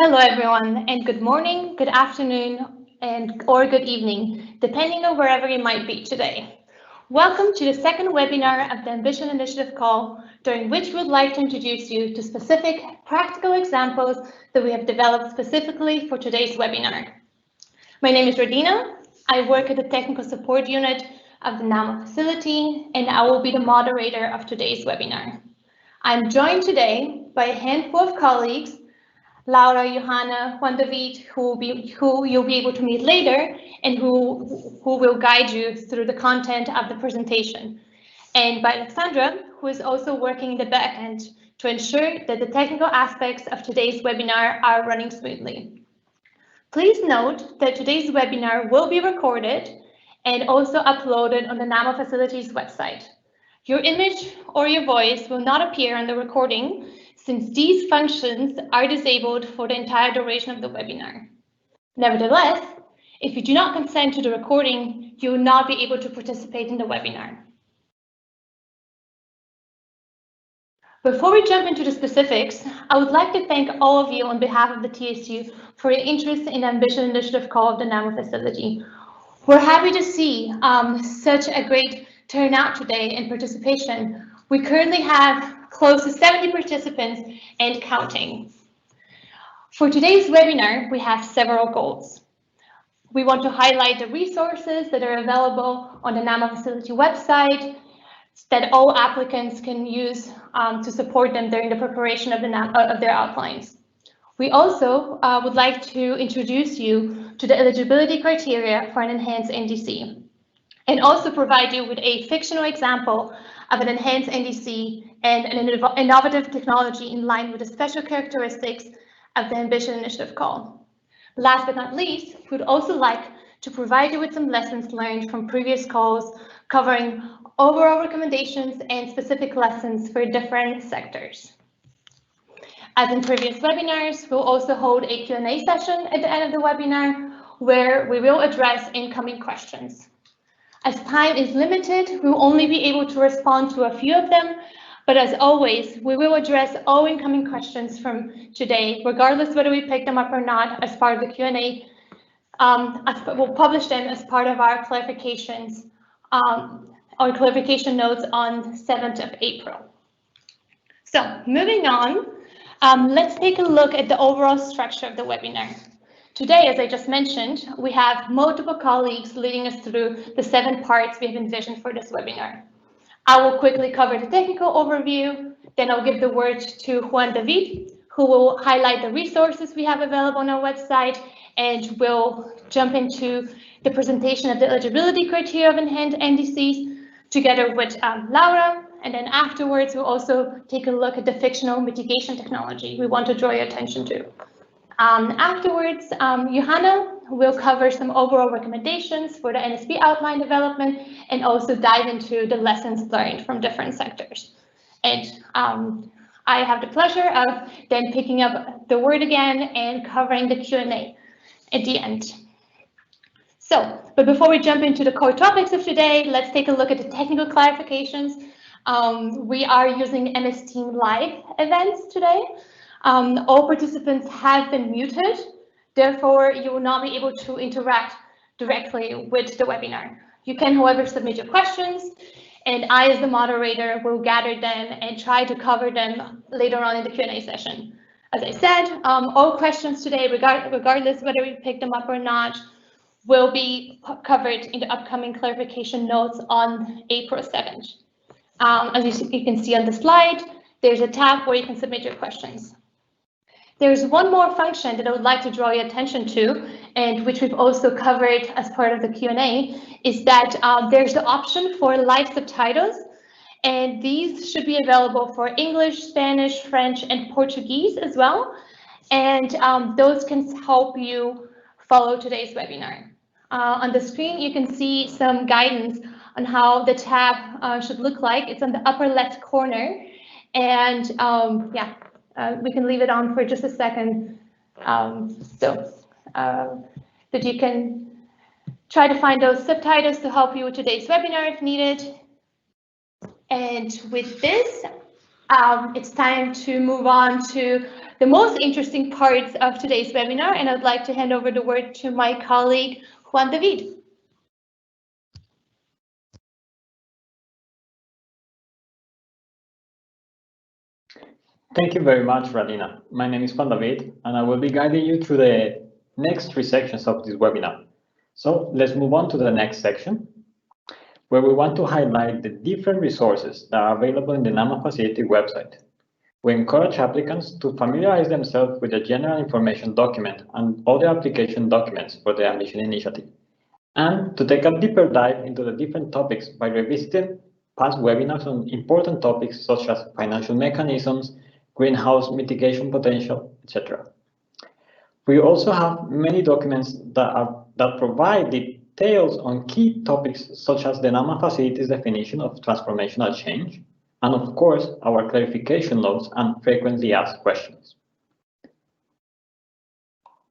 Hello everyone, and good morning, good afternoon, or good evening, depending on wherever you might be today. Welcome to the second webinar of the Ambition Initiative call, during which we would like to introduce you to specific practical examples that we have developed specifically for today's webinar. My name is Radina. I work at the Technical Support Unit of the NAMO facility, and I will be the moderator of today's webinar. I'm joined today by a handful of colleagues, Laura, Johanna, Juan David, who you'll be able to meet later, and who will guide you through the content of the presentation, and by Alexandra, who is also working in the back end to ensure that the technical aspects of today's webinar are running smoothly. Please note that today's webinar will be recorded and also uploaded on the NAMO facility's website. Your image or your voice will not appear on the recording, since these functions are disabled for the entire duration of the webinar. Nevertheless, if you do not consent to the recording, you will not be able to participate in the webinar. Before we jump into the specifics, I would like to thank all of you on behalf of the TSU for your interest in the Ambition Initiative call of the NAMO facility. We're happy to see such a great turnout today and participation. We currently have close to 70 participants and counting. For today's webinar, we have several goals. We want to highlight the resources that are available on the NAMO facility website that all applicants can use to support them during the preparation of their outlines. We also would like to introduce you to the eligibility criteria for an enhanced NDC, and also provide you with a fictional example of an enhanced NDC and an innovative technology in line with the special characteristics of the Ambition Initiative call. Last but not least, we would also like to provide you with some lessons learned from previous calls, covering overall recommendations and specific lessons for different sectors. As in previous webinars, we'll also hold a Q&A session at the end of the webinar, where we will address incoming questions. As time is limited, we will only be able to respond to a few of them, but as always, we will address all incoming questions from today, regardless whether we pick them up or not as part of the Q&A. We'll publish them as part of our clarifications, our clarification notes on 7th of April. So moving on, let's take a look at the overall structure of the webinar. Today, as I just mentioned, we have multiple colleagues leading us through the 7 parts we have envisioned for this webinar. I will quickly cover the technical overview, then I'll give the word to Juan David, who will highlight the resources we have available on our website, and we'll jump into the presentation of the eligibility criteria of enhanced NDCs together with Laura, and then afterwards we'll also take a look at the fictional mitigation technology we want to draw your attention to. Afterwards, Johanna will cover some overall recommendations for the NSP outline development and also dive into the lessons learned from different sectors. And I have the pleasure of then picking up the word again and covering the Q&A at the end. So, but before we jump into the core topics of today, let's take a look at the technical clarifications. We are using MS Team Live events today. All participants have been muted, therefore you will not be able to interact directly with the webinar. You can, however, submit your questions, and I, as the moderator, will gather them and try to cover them later on in the Q&A session. As I said, all questions today, regardless whether we pick them up or not, will be covered in the upcoming clarification notes on April 7th. As you can see on the slide, there's a tab where you can submit your questions. There's one more function that I would like to draw your attention to, and which we've also covered as part of the Q&A, is that there's the option for live subtitles, and these should be available for English, Spanish, French, and Portuguese as well. And those can help you follow today's webinar. On the screen, you can see some guidance on how the tab should look like. It's on the upper left corner, and we can leave it on for just a second, so that you can try to find those subtitles to help you with today's webinar if needed. And with this, it's time to move on to the most interesting parts of today's webinar, and I'd like to hand over the word to my colleague, Juan David. Thank you very much, Radina. My name is Juan David, and I will be guiding you through the next 3 sections of this webinar. So let's move on to the next section, where we want to highlight the different resources that are available in the NAMA facility website. We encourage applicants to familiarize themselves with the General Information Document and other application documents for the Ambition Initiative, and to take a deeper dive into the different topics by revisiting past webinars on important topics such as financial mechanisms, greenhouse mitigation potential, etc. We also have many documents that provide details on key topics such as the NAMA facility's definition of transformational change, and of course, our clarification notes and frequently asked questions.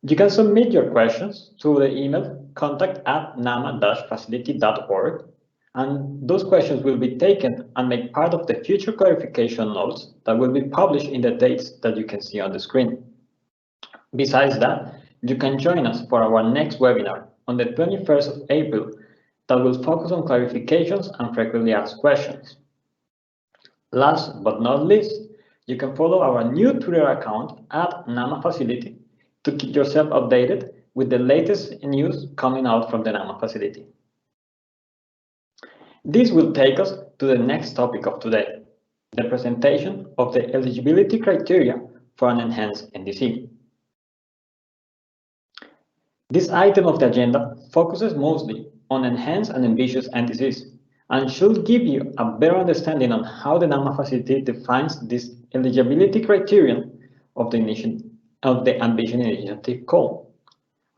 You can submit your questions to the email contact@nama-facility.org, and those questions will be taken and made part of the future clarification notes that will be published in the dates that you can see on the screen. Besides that, you can join us for our next webinar on the 21st of April that will focus on clarifications and frequently asked questions. Last but not least, you can follow our new Twitter account @NAMA-facility to keep yourself updated with the latest news coming out from the NAMA facility. This will take us to the next topic of today, the presentation of the eligibility criteria for an enhanced NDC. This item of the agenda focuses mostly on enhanced and ambitious NDCs and should give you a better understanding on how the NAMA facility defines this eligibility criterion of the Ambition Initiative call.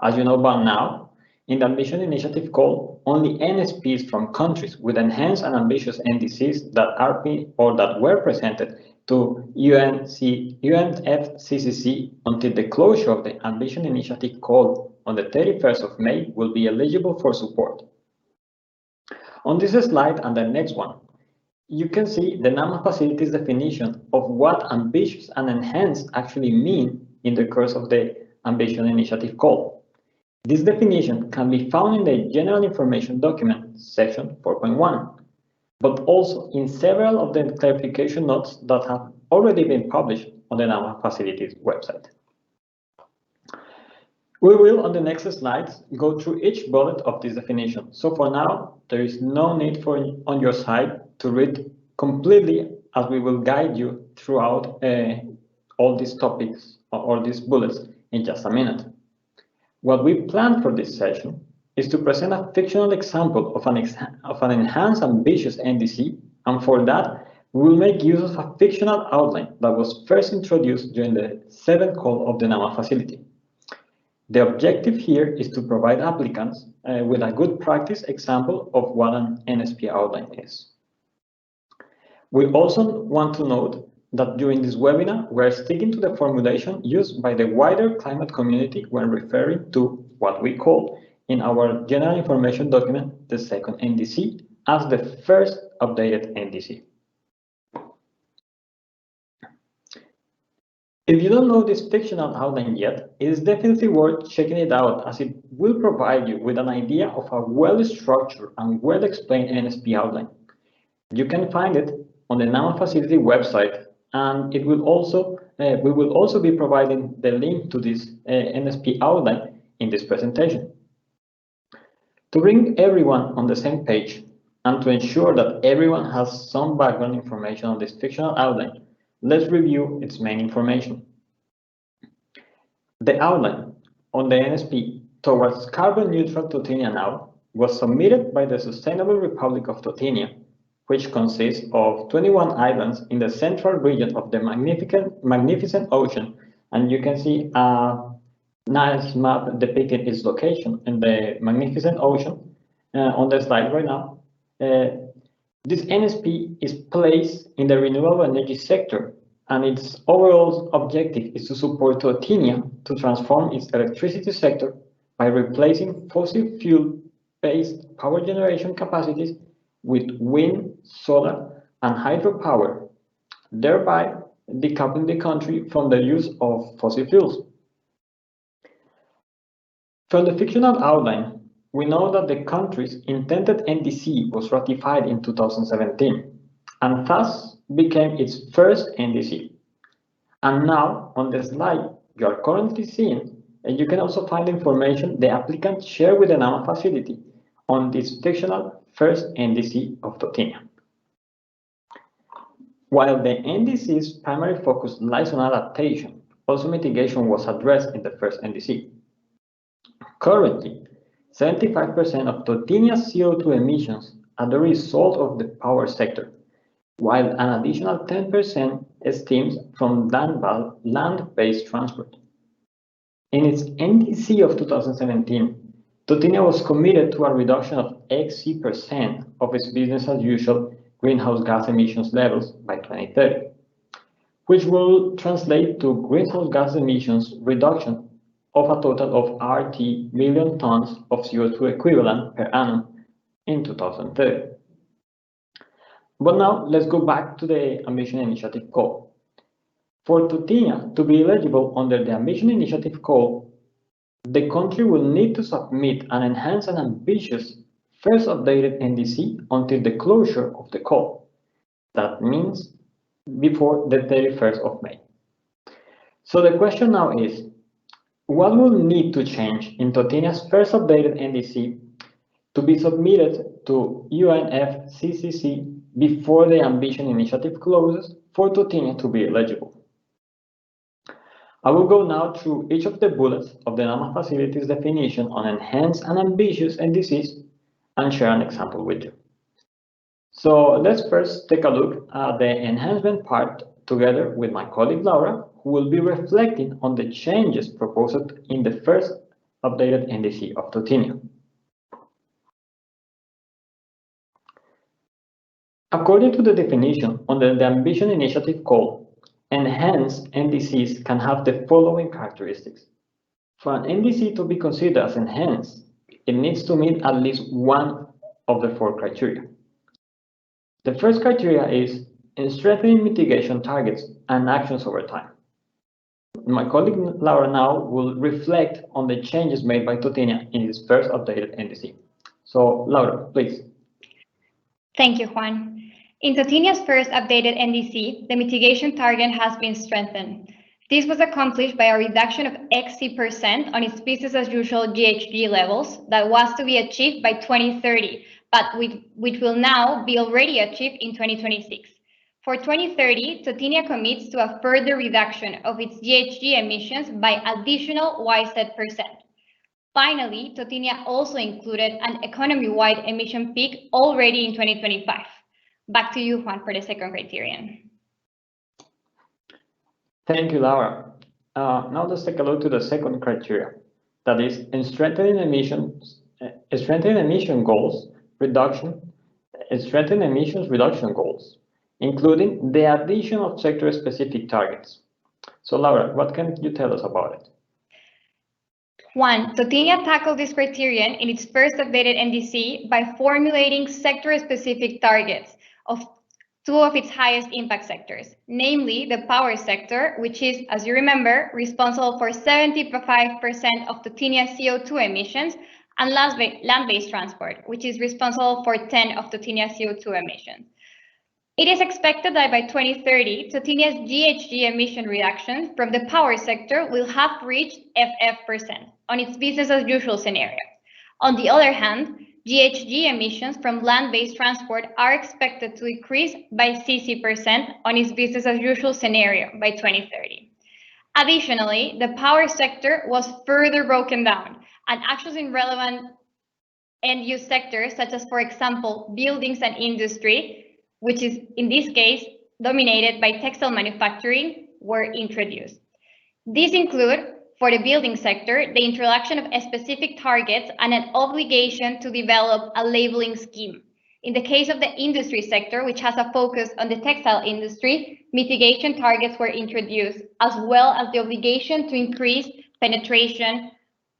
As you know by now, in the Ambition Initiative call, only NSPs from countries with enhanced and ambitious NDCs that are or that were presented to UNFCCC until the closure of the Ambition Initiative call on the 31st of May will be eligible for support. On this slide and the next one, you can see the NAMA facility's definition of what ambitious and enhanced actually mean in the course of the Ambition Initiative call. This definition can be found in the General Information Document, section 4.1, but also in several of the clarification notes that have already been published on the NAMA facility's website. We will, on the next slides, go through each bullet of this definition. So for now, there is no need on your side to read completely, as we will guide you throughout all these topics or these bullets in just a minute. What we plan for this session is to present a fictional example of an enhanced ambitious NDC, and for that, we will make use of a fictional outline that was first introduced during the 7th call of the NAMA facility. The objective here is to provide applicants with a good practice example of what an NSP outline is. We also want to note that during this webinar, we're sticking to the formulation used by the wider climate community when referring to what we call in our General Information Document the second NDC as the first updated NDC. If you don't know this fictional outline yet, it is definitely worth checking it out, as it will provide you with an idea of a well-structured and well-explained NSP outline. You can find it on the NAMA facility website, and we will also be providing the link to this NSP outline in this presentation. To bring everyone on the same page and to ensure that everyone has some background information on this fictional outline, let's review its main information. The outline on the NSP towards carbon neutral Totenia now was submitted by the Sustainable Republic of Totenia, which consists of 21 islands in the central region of the magnificent ocean, and you can see a nice map depicting its location in the magnificent ocean on the slide right now. This NSP is placed in the renewable energy sector, and its overall objective is to support Totenia to transform its electricity sector by replacing fossil fuel-based power generation capacities with wind, solar, and hydropower, thereby decoupling the country from the use of fossil fuels. From the fictional outline, we know that the country's intended NDC was ratified in 2017 and thus became its first NDC. And now, on the slide you are currently seeing, you can also find information the applicant shared with the NAMA facility on this fictional first NDC of Totinia. While the NDC's primary focus lies on adaptation, also mitigation was addressed in the first NDC. Currently, 75% of Totinia's CO2 emissions are the result of the power sector, while an additional 10% stems from land-based transport. In its NDC of 2017, Totinia was committed to a reduction of XC% of its business-as-usual greenhouse gas emissions levels by 2030, which will translate to greenhouse gas emissions reduction of a total of RT million tons of CO2 equivalent per annum in 2030. But now let's go back to the Ambition Initiative call. For Totinia to be eligible under the Ambition Initiative call, the country will need to submit an enhanced and ambitious first updated NDC until the closure of the call. That means before the 31st of May. So the question now is, what will need to change in Totinia's first updated NDC to be submitted to UNFCCC before the Ambition Initiative closes for Totinia to be eligible? I will go now through each of the bullets of the NAMA facility's definition on enhanced and ambitious NDCs and share an example with you. So let's first take a look at the enhancement part together with my colleague Laura, who will be reflecting on the changes proposed in the first updated NDC of Totinia. According to the definition under the Ambition Initiative call, enhanced NDCs can have the following characteristics. For an NDC to be considered as enhanced, it needs to meet at least one of the four criteria. The first criteria is strengthening mitigation targets and actions over time. My colleague Laura now will reflect on the changes made by Totinia in its first updated NDC. So Laura, please. Thank you, Juan. In Totinia's first updated NDC, the mitigation target has been strengthened. This was accomplished by a reduction of XC% on its business as usual GHG levels that was to be achieved by 2030, but which will now be already achieved in 2026. For 2030, Totinia commits to a further reduction of its GHG emissions by additional YZ%. Finally, Totinia also included an economy-wide emission peak already in 2025. Back to you, Juan, for the second criterion. Thank you, Laura. Now let's take a look to the second criteria, that is, in strengthening emission emissions reduction goals, including the addition of sector-specific targets. So, Laura, what can you tell us about it? One, Totinia tackled this criterion in its first updated NDC by formulating sector-specific targets of two of its highest impact sectors, namely the power sector, which is, as you remember, responsible for 75% of Totinia's CO2 emissions, and land-based transport, which is responsible for 10% of Totinia's CO2 emissions. It is expected that by 2030, Totinia's GHG emission reduction from the power sector will have reached FF% on its business as usual scenario. On the other hand, GHG emissions from land-based transport are expected to decrease by CC% on its business as usual scenario by 2030. Additionally, the power sector was further broken down, and actions in relevant end-use sectors, such as, for example, buildings and industry, which is in this case dominated by textile manufacturing, were introduced. These include, for the building sector, the introduction of specific targets and an obligation to develop a labeling scheme. In the case of the industry sector, which has a focus on the textile industry, mitigation targets were introduced, as well as the obligation to increase penetration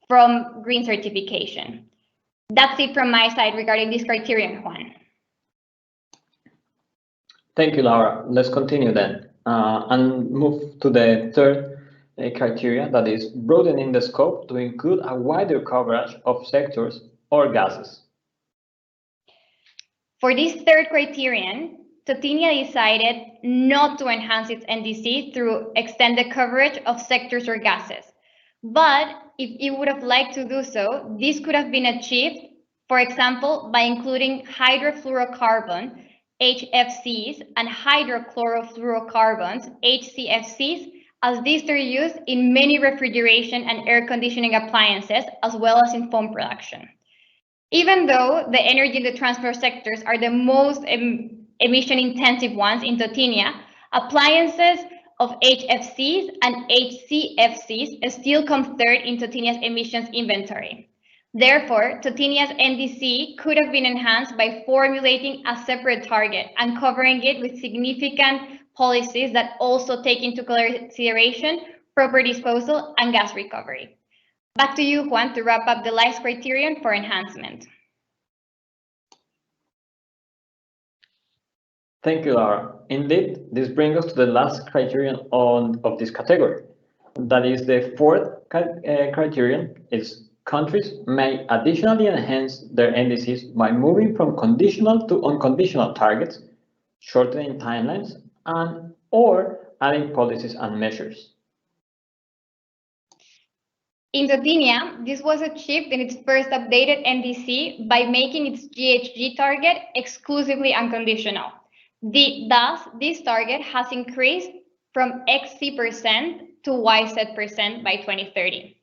from green certification. That's it from my side regarding this criterion, Juan. Thank you, Laura. Let's continue then and move to the third criteria, that is broadening the scope to include a wider coverage of sectors or gases. For this third criterion, Totenia decided not to enhance its NDC through extended coverage of sectors or gases. But if it would have liked to do so, this could have been achieved, for example, by including hydrofluorocarbon, HFCs, and hydrochlorofluorocarbons, HCFCs, as these are used in many refrigeration and air conditioning appliances, as well as in foam production. Even though the energy and the transport sectors are the most emission-intensive ones in Totenia, appliances of HFCs and HCFCs still come third in Totenia's emissions inventory. Therefore, Totenia's NDC could have been enhanced by formulating a separate target and covering it with significant policies that also take into consideration proper disposal and gas recovery. Back to you, Juan, to wrap up the last criterion for enhancement. Thank you, Laura. Indeed, this brings us to the last criterion of this category. That is the fourth criterion, is countries may additionally enhance their NDCs by moving from conditional to unconditional targets, shortening timelines, and or adding policies and measures. In Totenia, this was achieved in its first updated NDC by making its GHG target exclusively unconditional. Thus, this target has increased from XC% to YZ% by 2030.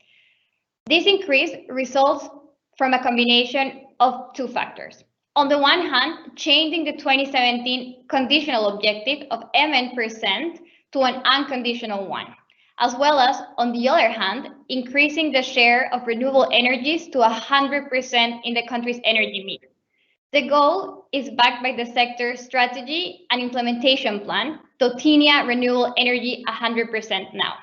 This increase results from a combination of two factors. On the one hand, changing the 2017 conditional objective of MN% to an unconditional one, as well as, on the other hand, increasing the share of renewable energies to 100% in the country's energy mix. The goal is backed by the sector's strategy and implementation plan, Totenia Renewable Energy 100% Now.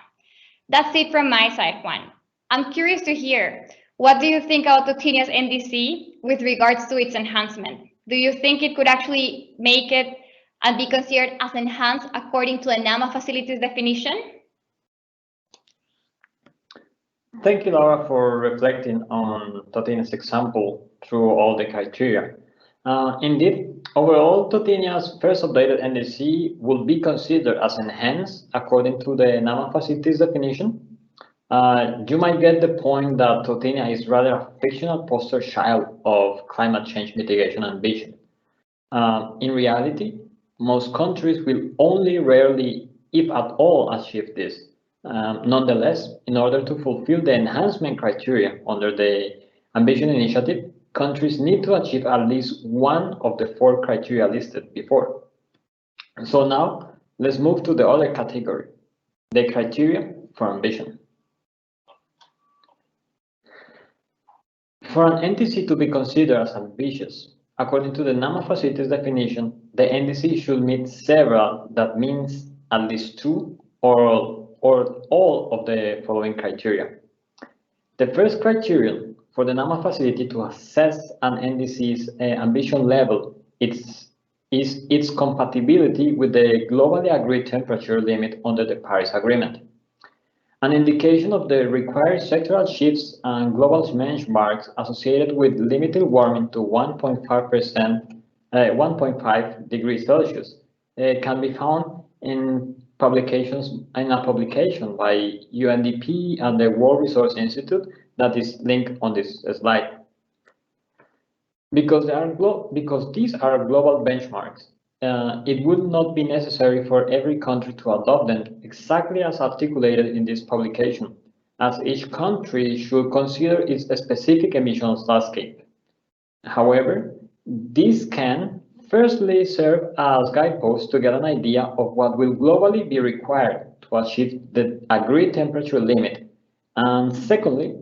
That's it from my side, Juan. I'm curious to hear, what do you think about Totenia's NDC with regards to its enhancement? Do you think it could actually make it and be considered as enhanced according to the NAMA facilities definition? Thank you, Laura, for reflecting on Totenia's example through all the criteria. Indeed, overall, Totenia's first updated NDC will be considered as enhanced according to the NAMA facilities definition. You might get the point that Totenia is rather a fictional poster child of climate change mitigation ambition. In reality, most countries will only rarely, if at all, achieve this. Nonetheless, in order to fulfill the enhancement criteria under the Ambition Initiative, countries need to achieve at least one of the four criteria listed before. So now, let's move to the other category, the criteria for ambition. For an NDC to be considered as ambitious, according to the NAMA facilities definition, the NDC should meet several, that means at least two or all of the following criteria. The first criterion for the NAMA facility to assess an NDC's ambition level is its compatibility with the globally agreed temperature limit under the Paris Agreement. An indication of the required sectoral shifts and global benchmarks associated with limiting warming to 1.5 degrees Celsius can be found in a publication by UNDP and the World Resources Institute that is linked on this slide. Because these are global benchmarks, it would not be necessary for every country to adopt them exactly as articulated in this publication, as each country should consider its specific emissions landscape. However, this can firstly serve as guideposts to get an idea of what will globally be required to achieve the agreed temperature limit, and secondly,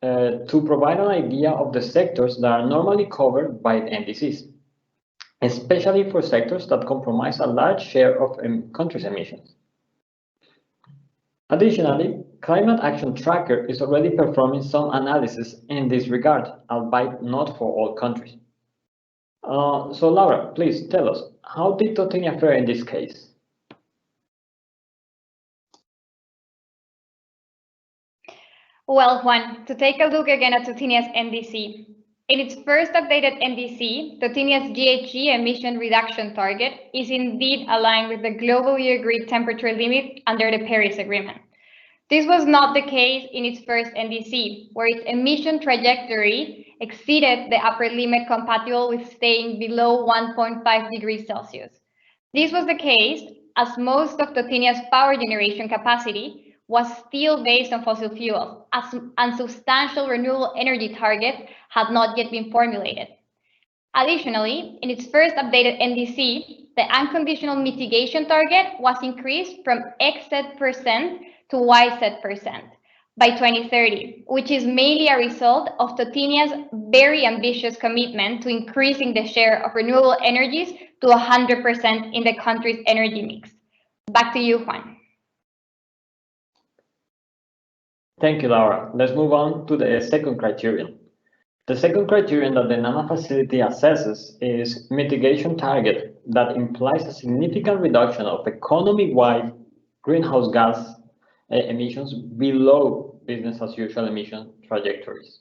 to provide an idea of the sectors that are normally covered by the NDCs, especially for sectors that comprise a large share of countries' emissions. Additionally, Climate Action Tracker is already performing some analysis in this regard, albeit not for all countries. So Laura, please tell us, how did Totenia fare in this case? Well, Juan, to take a look again at Totenia's NDC. In its first updated NDC, Totenia's GHG emission reduction target is indeed aligned with the globally agreed temperature limit under the Paris Agreement. This was not the case in its first NDC, where its emission trajectory exceeded the upper limit compatible with staying below 1.5 degrees Celsius. This was the case as most of Totenia's power generation capacity was still based on fossil fuels, as unsubstantial renewable energy targets had not yet been formulated. Additionally, in its first updated NDC, the unconditional mitigation target was increased from X% to Y% by 2030, which is mainly a result of Totenia's very ambitious commitment to increasing the share of renewable energies to 100% in the country's energy mix. Back to you, Juan. Thank you, Laura. Let's move on to the second criterion. The second criterion that the NAMA facility assesses is mitigation target that implies a significant reduction of economy-wide greenhouse gas emissions below business as usual emission trajectories.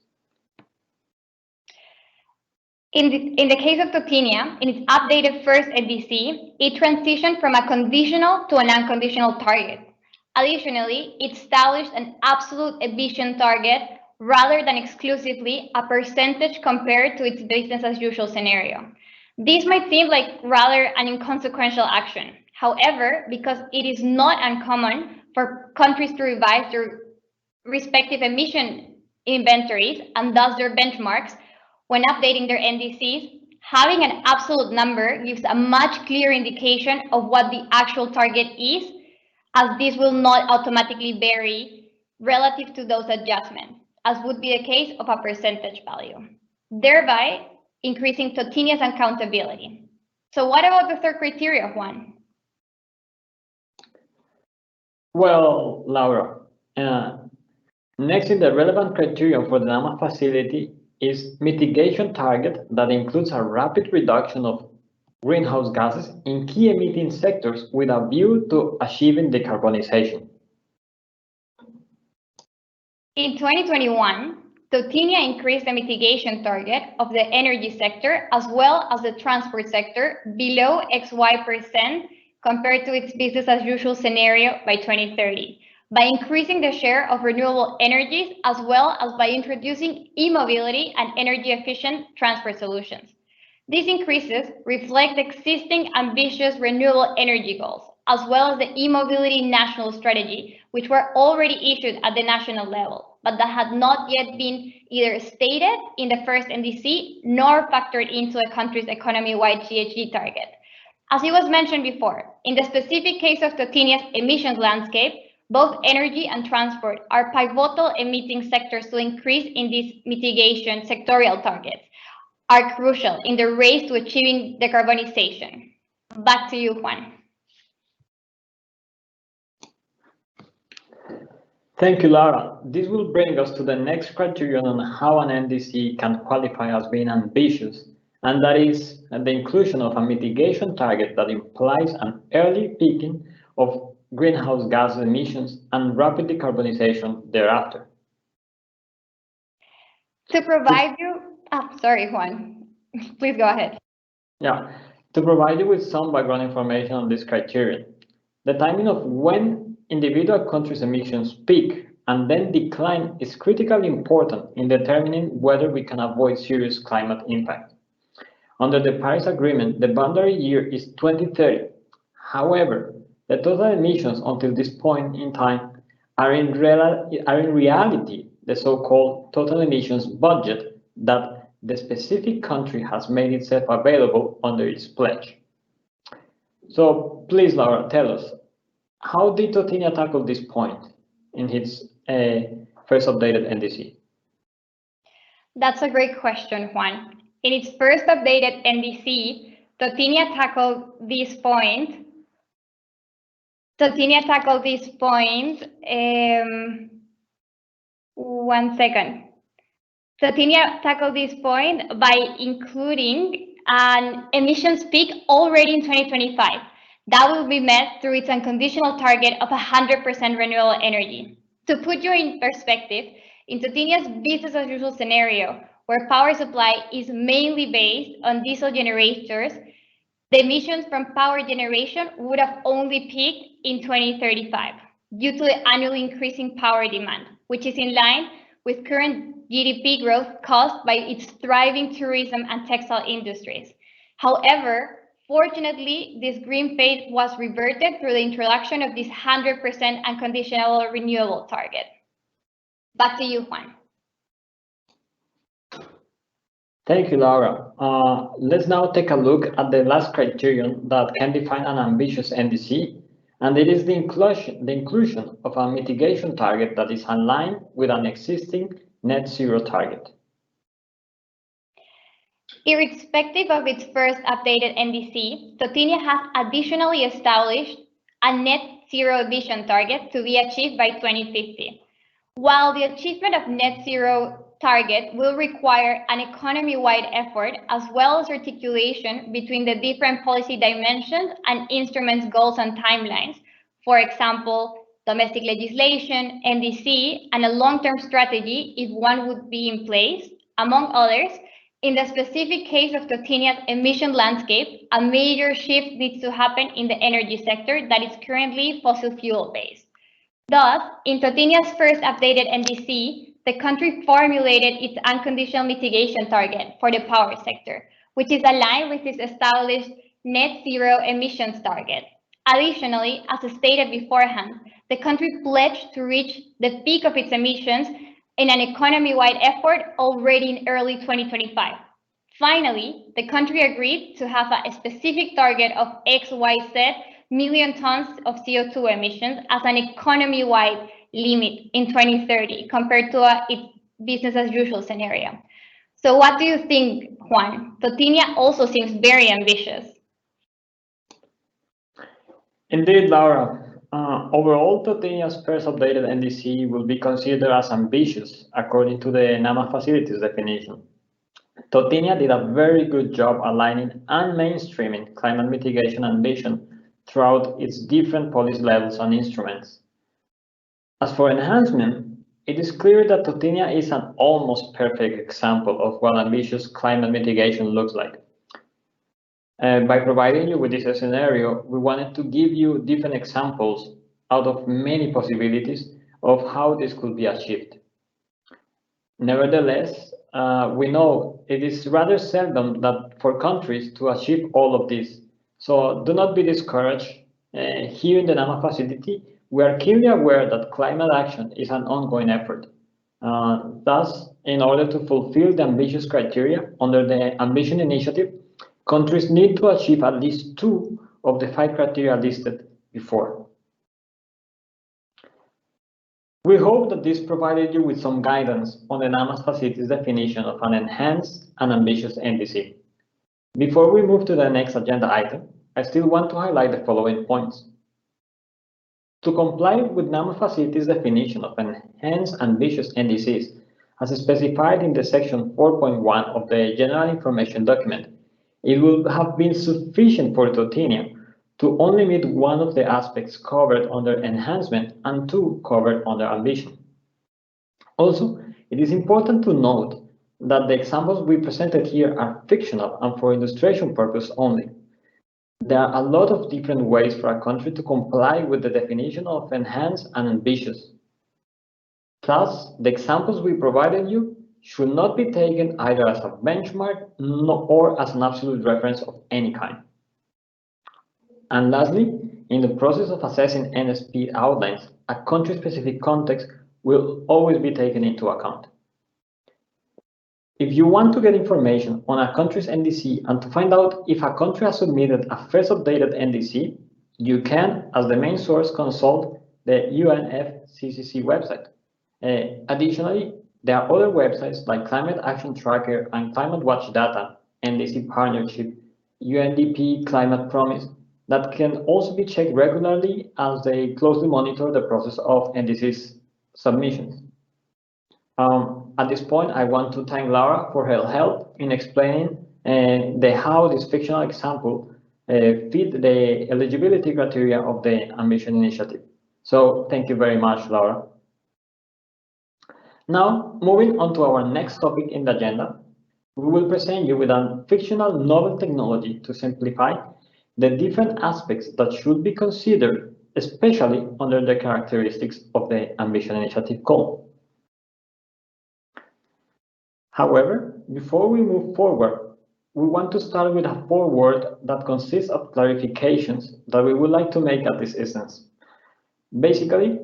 In the case of Totenia, in its updated first NDC, it transitioned from a conditional to an unconditional target. Additionally, it established an absolute emission target rather than exclusively a percentage compared to its business as usual scenario. This might seem like rather an inconsequential action. However, because it is not uncommon for countries to revise their respective emission inventories and thus their benchmarks when updating their NDCs, having an absolute number gives a much clearer indication of what the actual target is, as this will not automatically vary relative to those adjustments, as would be the case of a percentage value, thereby increasing Totenia's accountability. So what about the third criteria, Juan? Well, Laura, next in the relevant criterion for the NAMA facility is mitigation target that includes a rapid reduction of greenhouse gases in key emitting sectors with a view to achieving decarbonization. In 2021, Totenia increased the mitigation target of the energy sector as well as the transport sector below XY% compared to its business as usual scenario by 2030, by increasing the share of renewable energies as well as by introducing e-mobility and energy efficient transport solutions. These increases reflect the existing ambitious renewable energy goals, as well as the e-mobility national strategy, which were already issued at the national level, but that had not yet been either stated in the first NDC nor factored into a country's economy-wide GHG target. As it was mentioned before, in the specific case of Totenia's emissions landscape, both energy and transport are pivotal emitting sectors to increase in these mitigation sectorial targets, are crucial in the race to achieving decarbonization. Back to you, Juan. Thank you, Laura. This will bring us to the next criterion on how an NDC can qualify as being ambitious, and that is the inclusion of a mitigation target that implies an early peaking of greenhouse gas emissions and rapid decarbonization thereafter. To provide you, sorry, Juan, please go ahead. Yeah, to provide you with some background information on this criterion, the timing of when individual countries' emissions peak and then decline is critically important in determining whether we can avoid serious climate impact. Under the Paris Agreement, the boundary year is 2030. However, the total emissions until this point in time are in reality the so-called total emissions budget that the specific country has made itself available under its pledge. So please, Laura, tell us, how did Totenia tackle this point in its first updated NDC? That's a great question, Juan. In its first updated NDC, Totenia tackled this point. One second. Totenia tackled this point by including an emissions peak already in 2025. That will be met through its unconditional target of 100% renewable energy. To put you in perspective, in Totinia's business as usual scenario, where power supply is mainly based on diesel generators, the emissions from power generation would have only peaked in 2035 due to the annually increasing power demand, which is in line with current GDP growth caused by its thriving tourism and textile industries. However, fortunately, this green phase was reverted through the introduction of this 100% unconditional renewable target. Back to you, Juan. Thank you, Laura. Let's now take a look at the last criterion that can define an ambitious NDC, and it is the inclusion of a mitigation target that is aligned with an existing net zero target. Irrespective of its first updated NDC, Totinia has additionally established a net zero emission target to be achieved by 2050. While the achievement of net zero target will require an economy-wide effort as well as articulation between the different policy dimensions and instruments, goals, and timelines. For example, domestic legislation, NDC, and a long-term strategy if one would be in place, among others. In the specific case of Totinia's emission landscape, a major shift needs to happen in the energy sector that is currently fossil fuel based. Thus, in Totinia's first updated NDC, the country formulated its unconditional mitigation target for the power sector, which is aligned with its established net zero emissions target. Additionally, as stated beforehand, the country pledged to reach the peak of its emissions in an economy-wide effort already in early 2025. Finally, the country agreed to have a specific target of XYZ million tons of CO2 emissions as an economy-wide limit in 2030 compared to its business as usual scenario. So what do you think, Juan? Totinia also seems very ambitious. Indeed, Laura. Overall, Totinia's first updated NDC will be considered as ambitious according to the NAMA facilities definition. Totinia did a very good job aligning and mainstreaming climate mitigation ambition throughout its different policy levels and instruments. As for enhancement, it is clear that Totinia is an almost perfect example of what ambitious climate mitigation looks like. By providing you with this scenario, we wanted to give you different examples out of many possibilities of how this could be achieved. Nevertheless, we know it is rather seldom that for countries to achieve all of this. So do not be discouraged. Here in the NAMA facility, we are keenly aware that climate action is an ongoing effort. Thus, in order to fulfill the ambitious criteria under the Ambition Initiative, countries need to achieve at least 2 of the 5 criteria listed before. We hope that this provided you with some guidance on the NAMA's facilities definition of an enhanced and ambitious NDC. Before we move to the next agenda item, I still want to highlight the following points. To comply with NAMA facilities definition of enhanced ambitious NDCs, as specified in the section 4.1 of the General Information Document, it will have been sufficient for Totinia to only meet one of the aspects covered under enhancement and 2 covered under ambition. Also, it is important to note that the examples we presented here are fictional and for illustration purpose only. There are a lot of different ways for a country to comply with the definition of enhanced and ambitious. Thus, the examples we provided you should not be taken either as a benchmark or as an absolute reference of any kind. And lastly, in the process of assessing NSP outlines, a country-specific context will always be taken into account. If you want to get information on a country's NDC and to find out if a country has submitted a first updated NDC, you can, as the main source, consult the UNFCCC website. Additionally, there are other websites like Climate Action Tracker and Climate Watch Data, NDC Partnership, UNDP Climate Promise, that can also be checked regularly as they closely monitor the process of NDC's submissions. At this point, I want to thank Laura for her help in explaining how this fictional example fit the eligibility criteria of the Ambition Initiative. So thank you very much, Laura. Now, moving on to our next topic in the agenda, we will present you with a fictional novel technology to simplify the different aspects that should be considered, especially under the characteristics of the Ambition Initiative goal. However, before we move forward, we want to start with a foreword that consists of clarifications that we would like to make at this instance. Basically,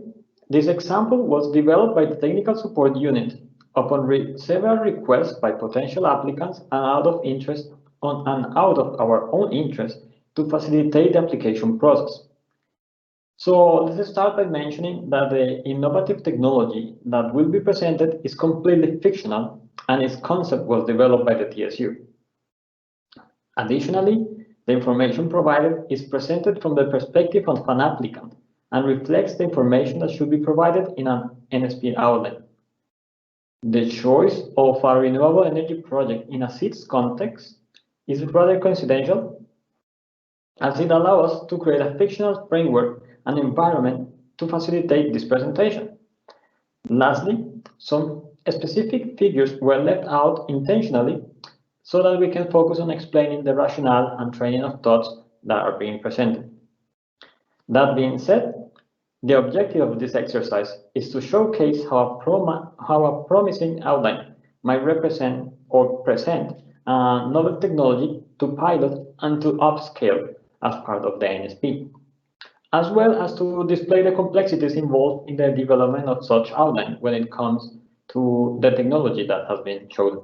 this example was developed by the Technical Support Unit upon several requests by potential applicants and out of our own interest to facilitate the application process. So let's start by mentioning that the innovative technology that will be presented is completely fictional and its concept was developed by the TSU. Additionally, the information provided is presented from the perspective of an applicant and reflects the information that should be provided in an NSP outline. The choice of a renewable energy project in a SIDS context is rather coincidental, as it allows us to create a fictional framework and environment to facilitate this presentation. Lastly, some specific figures were left out intentionally so that we can focus on explaining the rationale and training of thoughts that are being presented. That being said, the objective of this exercise is to showcase how a promising outline might represent or present a novel technology to pilot and to upscale as part of the NSP, as well as to display the complexities involved in the development of such outline when it comes to the technology that has been chosen.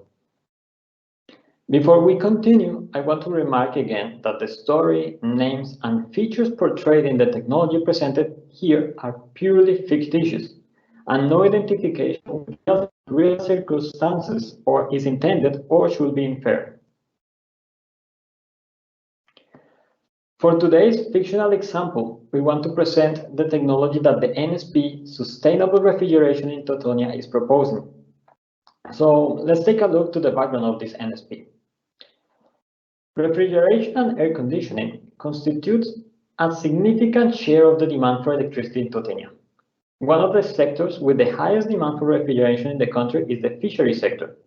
Before we continue, I want to remark again that the story, names, and features portrayed in the technology presented here are purely fictitious, and no identification of real circumstances or is intended or should be inferred. For today's fictional example, we want to present the technology that the NSP Sustainable Refrigeration in Teutonia is proposing. So let's take a look to the background of this NSP. Refrigeration and air conditioning constitutes a significant share of the demand for electricity in Teutonia. One of the sectors with the highest demand for refrigeration in the country is the fishery sector.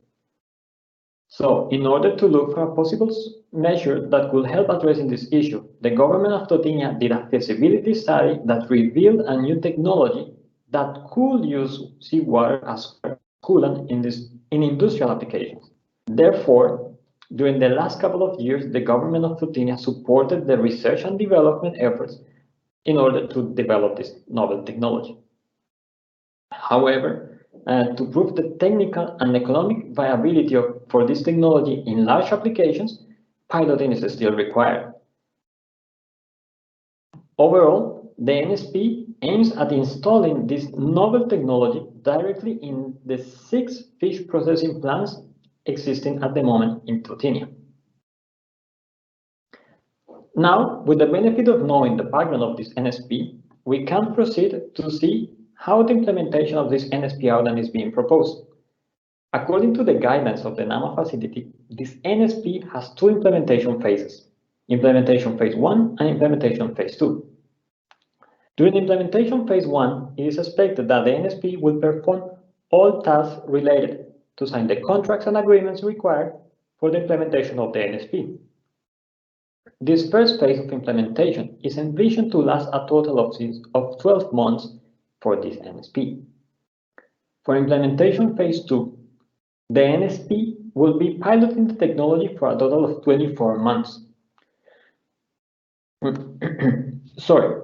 So, in order to look for a possible measure that could help addressing this issue, the government of Teutonia did a feasibility study that revealed a new technology that could use seawater as coolant in industrial applications. Therefore, during the last couple of years, the government of Teutonia supported the research and development efforts in order to develop this novel technology. However, to prove the technical and economic viability for this technology in large applications, piloting is still required. Overall, the NSP aims at installing this novel technology directly in the 6 fish processing plants existing at the moment in Teutonia. Now, with the benefit of knowing the background of this NSP, we can proceed to see how the implementation of this NSP outline is being proposed. According to the guidelines of the NAMA facility, this NSP has 2 implementation phases, implementation phase 1 and implementation phase 2. During implementation phase 1, it is expected that the NSP will perform all tasks related to sign the contracts and agreements required for the implementation of the NSP. This first phase of implementation is envisioned to last a total of 12 months for this NSP. For implementation phase 2, the NSP will be piloting the technology for a total of 24 months. Sorry.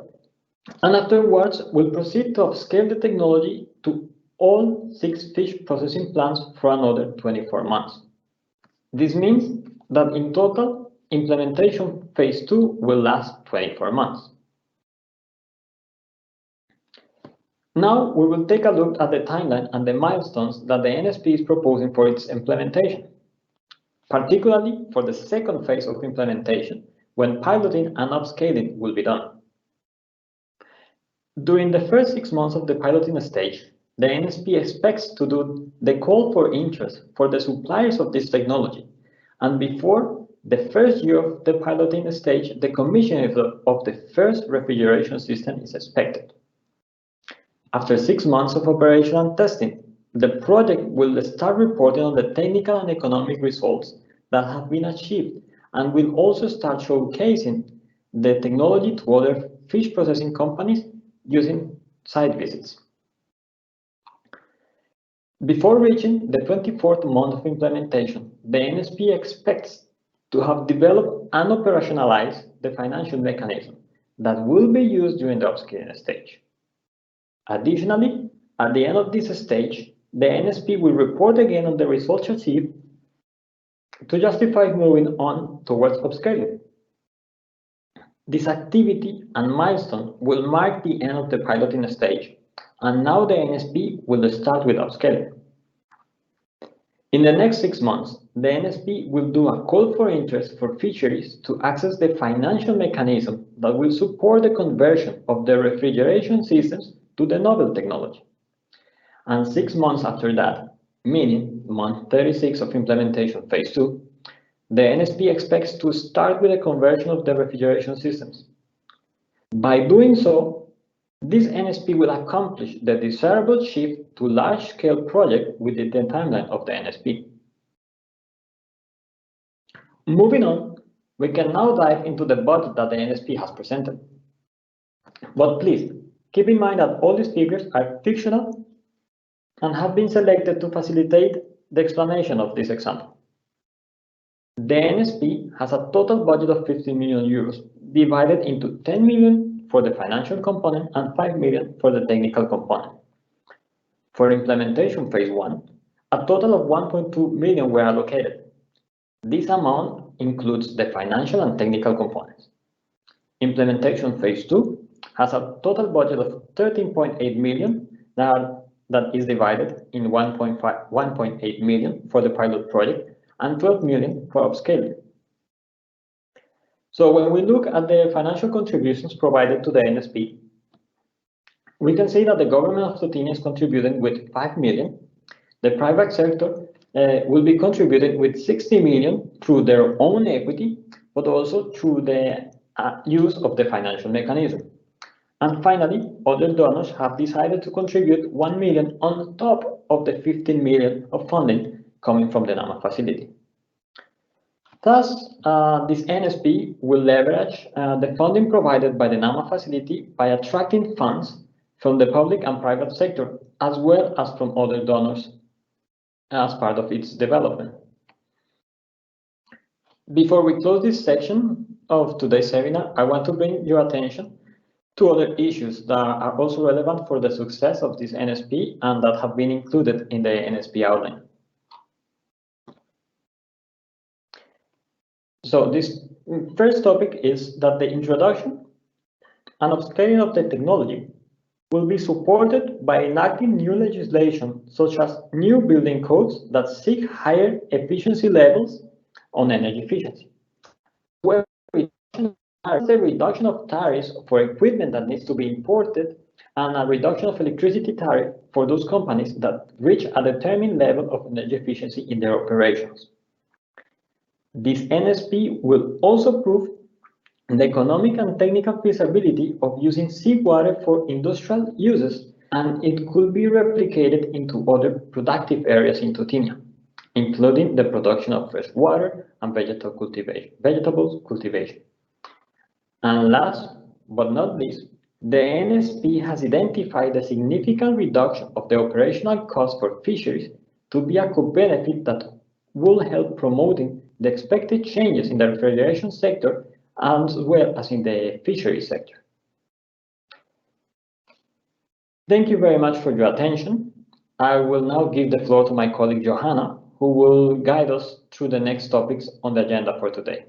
And afterwards, we'll proceed to upscale the technology to all 6 fish processing plants for another 24 months. This means that in total, implementation phase 2 will last 24 months. Now we will take a look at the timeline and the milestones that the NSP is proposing for its implementation, particularly for the second phase of implementation, when piloting and upscaling will be done. During the first 6 months of the piloting stage, the NSP expects to do the call for interest for the suppliers of this technology, and before the first year of the piloting stage, the commissioning of the first refrigeration system is expected. After 6 months of operation and testing, the project will start reporting on the technical and economic results that have been achieved and will also start showcasing the technology to other fish processing companies using site visits. Before reaching the 24th month of implementation, the NSP expects to have developed and operationalized the financial mechanism that will be used during the upscaling stage. Additionally, at the end of this stage, the NSP will report again on the results achieved to justify moving on towards upscaling. This activity and milestone will mark the end of the piloting stage, and now the NSP will start with upscaling. In the next 6 months, the NSP will do a call for interest for fisheries to access the financial mechanism that will support the conversion of the refrigeration systems to the novel technology. And 6 months after that, meaning month 36 of implementation phase 2, the NSP expects to start with the conversion of the refrigeration systems. By doing so, this NSP will accomplish the desirable shift to large-scale project within the timeline of the NSP. Moving on, we can now dive into the budget that the NSP has presented. But please, keep in mind that all these figures are fictional and have been selected to facilitate the explanation of this example. The NSP has a total budget of 15 million euros, divided into 10 million for the financial component and 5 million for the technical component. For implementation phase 1, a total of 1.2 million were allocated. This amount includes the financial and technical components. Implementation phase 2 has a total budget of 13.8 million that is divided in 1.8 million for the pilot project and 12 million for upscaling. So when we look at the financial contributions provided to the NSP, we can see that the government of Slovenia is contributing with 5 million. The private sector will be contributing with 60 million through their own equity, but also through the use of the financial mechanism. And finally, other donors have decided to contribute 1 million on top of the 15 million of funding coming from the NAMA facility. Thus, this NSP will leverage the funding provided by the NAMA facility by attracting funds from the public and private sector, as well as from other donors as part of its development. Before we close this section of today's seminar, I want to bring your attention to other issues that are also relevant for the success of this NSP and that have been included in the NSP outline. So this first topic is that the introduction and upscaling of the technology will be supported by enacting new legislation, such as new building codes that seek higher efficiency levels on energy efficiency, where the reduction of tariffs for equipment that needs to be imported and a reduction of electricity tariff for those companies that reach a determined level of energy efficiency in their operations. This NSP will also prove the economic and technical feasibility of using seawater for industrial uses, and it could be replicated into other productive areas in Slovenia, including the production of fresh water and vegetables cultivation. And last but not least, the NSP has identified a significant reduction of the operational cost for fisheries to be a co-benefit that will help promoting the expected changes in the refrigeration sector as well as in the fisheries sector. Thank you very much for your attention. I will now give the floor to my colleague Johanna, who will guide us through the next topics on the agenda for today.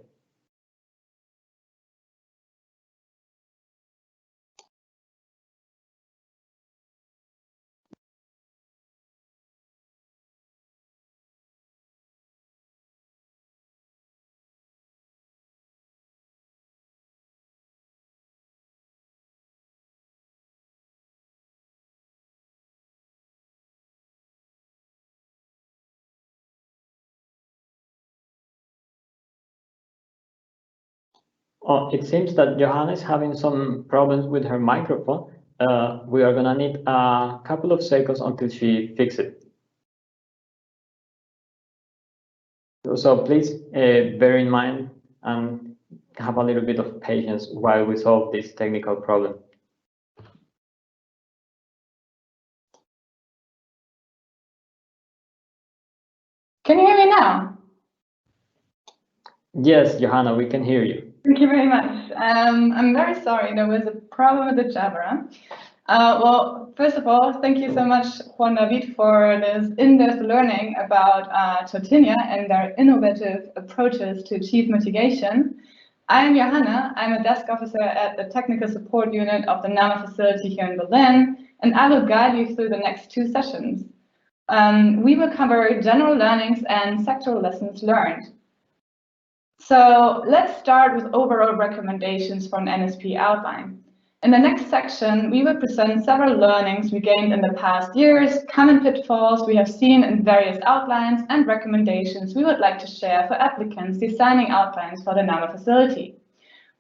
Oh, it seems that Johanna is having some problems with her microphone. We are gonna need a couple of seconds until she fixes it. So please bear in mind and have a little bit of patience while we solve this technical problem. Can you hear me now? Yes, Johanna, we can hear you. Thank you very much. I'm very sorry, there was a problem with the Jabra. Well, first of all, thank you so much, Juan David, for this in-depth learning about tortilla and their innovative approaches to achieve mitigation. I am Johanna. I'm a desk officer at the Technical Support Unit of the NAMA facility here in Berlin, and I will guide you through the next 2 sessions. We will cover general learnings and sectoral lessons learned. So let's start with overall recommendations for an NSP outline. In the next section, we will present several learnings we gained in the past years, common pitfalls we have seen in various outlines, and recommendations we would like to share for applicants designing outlines for the NAMA facility.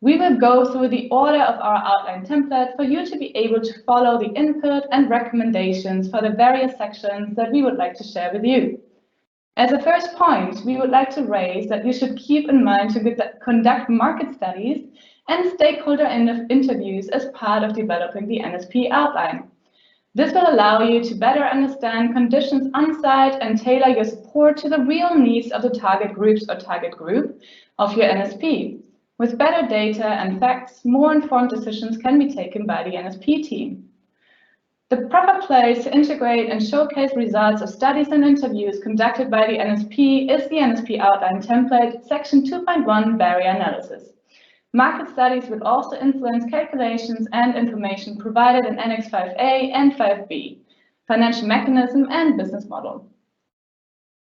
We will go through the order of our outline template for you to be able to follow the input and recommendations for the various sections that we would like to share with you. As a first point, we would like to raise that you should keep in mind to conduct market studies and stakeholder interviews as part of developing the NSP outline. This will allow you to better understand conditions on site and tailor your support to the real needs of the target groups or target group of your NSP. With better data and facts, more informed decisions can be taken by the NSP team. The proper place to integrate and showcase results of studies and interviews conducted by the NSP is the NSP outline template, section 2.1 barrier analysis. Market studies will also influence calculations and information provided in Annex 5A and 5B, financial mechanism and business model.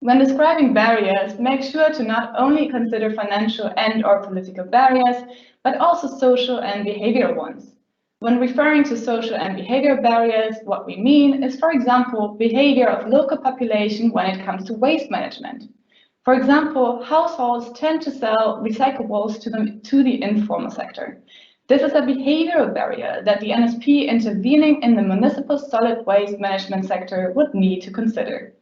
When describing barriers, make sure to not only consider financial and/or political barriers, but also social and behavioral ones. When referring to social and behavioral barriers, what we mean is, for example, behavior of local population when it comes to waste management. For example, households tend to sell recyclables to the informal sector. This is a behavioral barrier that the NSP intervening in the municipal solid waste management sector would need to consider.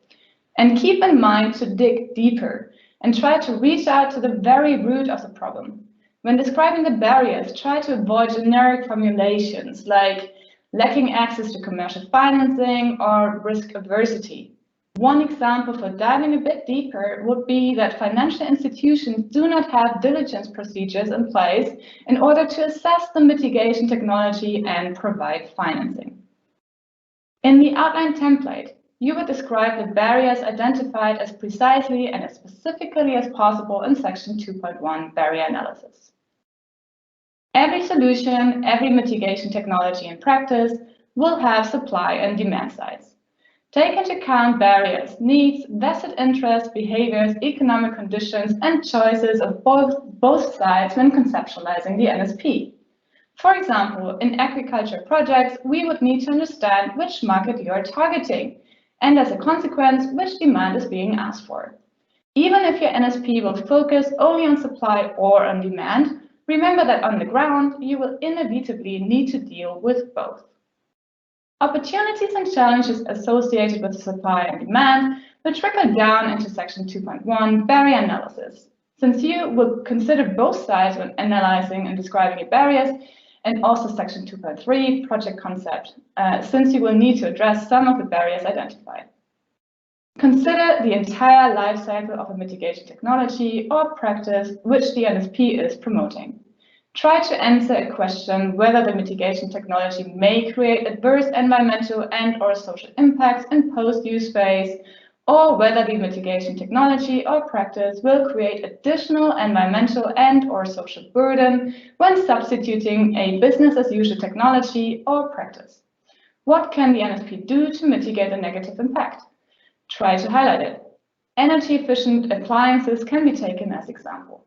And keep in mind to dig deeper and try to reach out to the very root of the problem. When describing the barriers, try to avoid generic formulations like lacking access to commercial financing or risk aversity. One example for diving a bit deeper would be that financial institutions do not have diligence procedures in place in order to assess the mitigation technology and provide financing. In the outline template, you would describe the barriers identified as precisely and as specifically as possible in section 2.1 barrier analysis. Every solution, every mitigation technology in practice will have supply and demand sides. Take into account barriers, needs, vested interests, behaviors, economic conditions, and choices of both sides when conceptualizing the NSP. For example, in agriculture projects, we would need to understand which market you are targeting, and as a consequence, which demand is being asked for. Even if your NSP will focus only on supply or on demand, remember that on the ground, you will inevitably need to deal with both. Opportunities and challenges associated with supply and demand will trickle down into section 2.1 barrier analysis. Since you will consider both sides when analyzing and describing your barriers, and also section 2.3 project concept, since you will need to address some of the barriers identified. Consider the entire life cycle of a mitigation technology or practice which the NSP is promoting. Try to answer a question whether the mitigation technology may create adverse environmental and/or social impacts in post-use phase, or whether the mitigation technology or practice will create additional environmental and/or social burden when substituting a business-as-usual technology or practice. What can the NSP do to mitigate the negative impact? Try to highlight it. Energy-efficient appliances can be taken as example.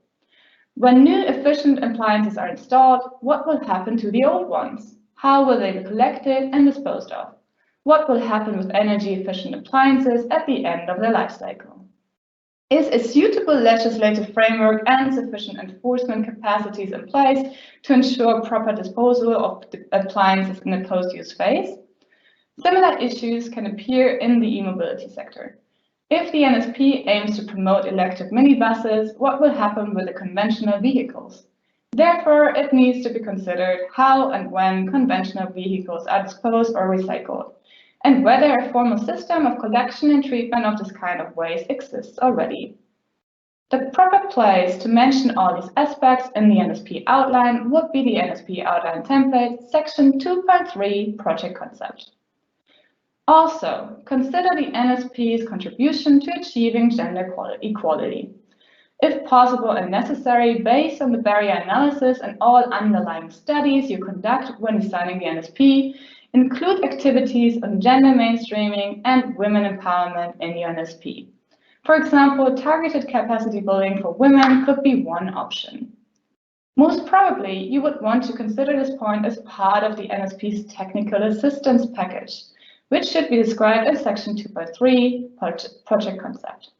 When new efficient appliances are installed, what will happen to the old ones? How will they be collected and disposed of? What will happen with energy-efficient appliances at the end of their life cycle? Is a suitable legislative framework and sufficient enforcement capacities in place to ensure proper disposal of the appliances in the post-use phase? Similar issues can appear in the e-mobility sector. If the NSP aims to promote electric minibuses, what will happen with the conventional vehicles? Therefore, it needs to be considered how and when conventional vehicles are disposed or recycled, and whether a formal system of collection and treatment of this kind of waste exists already. The proper place to mention all these aspects in the NSP outline would be the NSP outline template, section 2.3, project concept. Also, consider the NSP's contribution to achieving gender equality. If possible and necessary, based on the barrier analysis and all underlying studies you conduct when designing the NSP, include activities on gender mainstreaming and women empowerment in your NSP. For example, targeted capacity building for women could be one option. Most probably, you would want to consider this point as part of the NSP's technical assistance package, which should be described in section 2.3, project concept.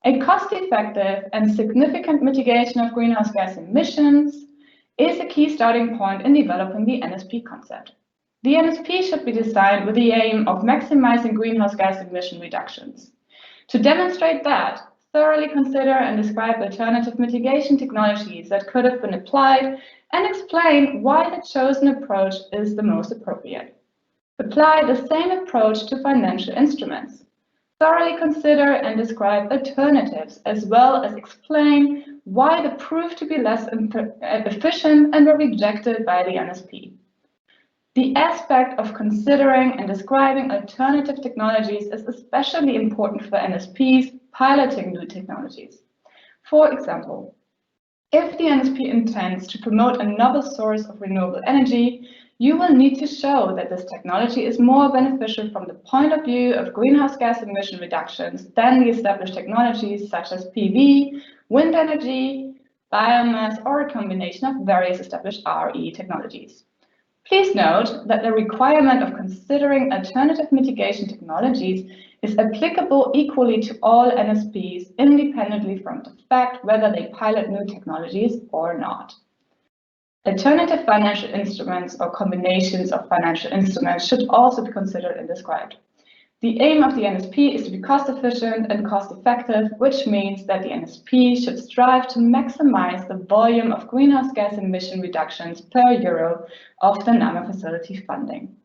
A cost-effective and significant mitigation of greenhouse gas emissions is a key starting point in developing the NSP concept. The NSP should be designed with the aim of maximizing greenhouse gas emission reductions. To demonstrate that, thoroughly consider and describe alternative mitigation technologies that could have been applied and explain why the chosen approach is the most appropriate. Apply the same approach to financial instruments. Thoroughly consider and describe alternatives, as well as explain why they proved to be less efficient and were rejected by the NSP. The aspect of considering and describing alternative technologies is especially important for NSPs piloting new technologies. For example, if the NSP intends to promote a novel source of renewable energy, you will need to show that this technology is more beneficial from the point of view of greenhouse gas emission reductions than the established technologies such as PV, wind energy, biomass, or a combination of various established RE technologies. Please note that the requirement of considering alternative mitigation technologies is applicable equally to all NSPs, independently from the fact whether they pilot new technologies or not. Alternative financial instruments or combinations of financial instruments should also be considered and described. The aim of the NSP is to be cost-efficient and cost-effective, which means that the NSP should strive to maximize the volume of greenhouse gas emission reductions per euro of the NAMA facility funding.